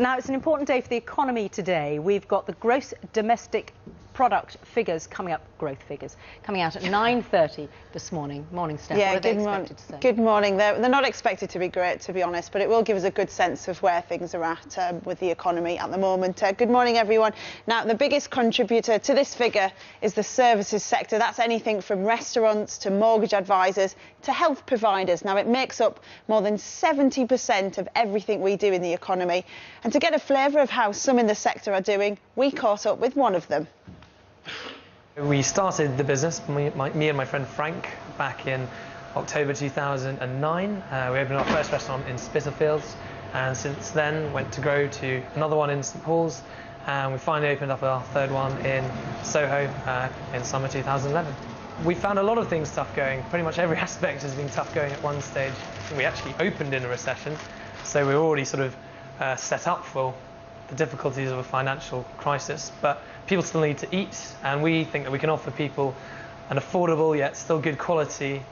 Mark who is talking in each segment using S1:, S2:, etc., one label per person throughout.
S1: Now, it's an important day for the economy today. We've got the gross domestic product figures coming up, growth figures, coming out at 9:30 this morning. Morning, Steph.
S2: Yeah,
S1: what are they expected to say?
S2: Good morning. They're not expected to be great, to be honest, but it will give us a good sense of where things are at with the economy at the moment. Good morning, everyone. Now, the biggest contributor to this figure is the services sector. That's anything from restaurants to mortgage advisors to health providers. Now, it makes up more than 70% of everything we do in the economy. And to get a flavour of how some in the sector are doing, we caught up with one of them.
S3: We started the business, me and my friend Frank, back in October 2009. We opened our first restaurant in Spitalfields, and since then went to grow to another one in St Paul's, and we finally opened up our third one in Soho in summer 2011. We found a lot of things tough going. Pretty much every aspect has been tough going at one stage. We actually opened in a recession, so we were already sort of set up for the difficulties of a financial crisis, but people still need to eat, and we think that we can offer people an affordable yet still good quality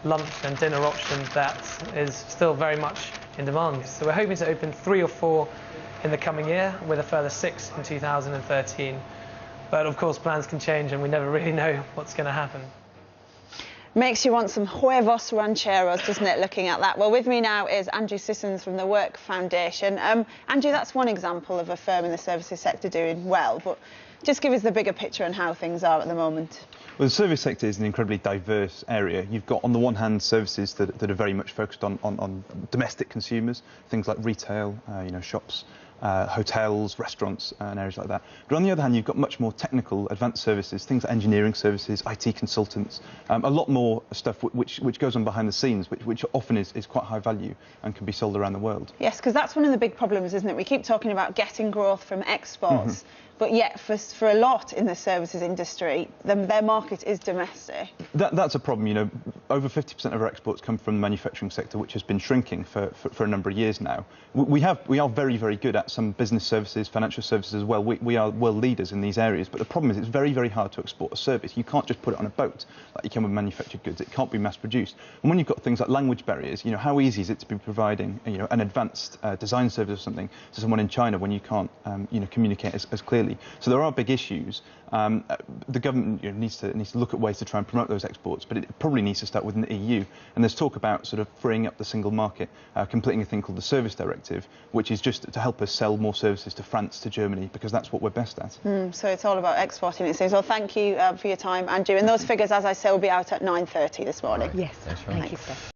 S3: lunch and dinner option that is still very much in demand. So we're hoping to open 3 or 4 in the coming year, with a further 6 in 2013. But of course plans can change and we never really know what's going to happen.
S2: Makes you want some huevos rancheros, doesn't it, looking at that? Well, with me now is Andrew Sissons from the Work Foundation. Andrew, that's one example of a firm in the services sector doing well, but just give us the bigger picture on how things are at the moment.
S4: Well, the service sector is an incredibly diverse area. You've got, on the one hand, services that are very much focused on domestic consumers, things like retail, shops, hotels, restaurants, and areas like that. But on the other hand, you've got much more technical, advanced services, things like engineering services, IT consultants, a lot more stuff which goes on behind the scenes, which often is quite high value and can be sold around the world.
S2: Yes, because that's one of the big problems, isn't it? We keep talking about getting growth from exports, but yet for a lot in the services industry, their market is domestic. That's
S4: a problem. Over 50% of our exports come from the manufacturing sector, which has been shrinking for a number of years now. We are very, very good at some business services, financial services as well. We are world leaders in these areas, but the problem is it's very, very hard to export a service. You can't just put it on a boat like you can with manufactured goods. It can't be mass produced. And when you've got things like language barriers, how easy is it to be providing an advanced design service or something to someone in China when you can't communicate as clearly? So there are big issues. The government needs to look at ways to try and promote those exports, but it probably needs to start within the EU. And there's talk about sort of freeing up the single market, completing a thing called the Service Directive, which is just to help us sell more services to France, to Germany, because that's what we're best at.
S2: So it's all about exporting, it seems. Well, thank you for your time, Andrew. And those figures, as I say, will be out at 9:30 this morning.
S1: Yes, thank you, Steph.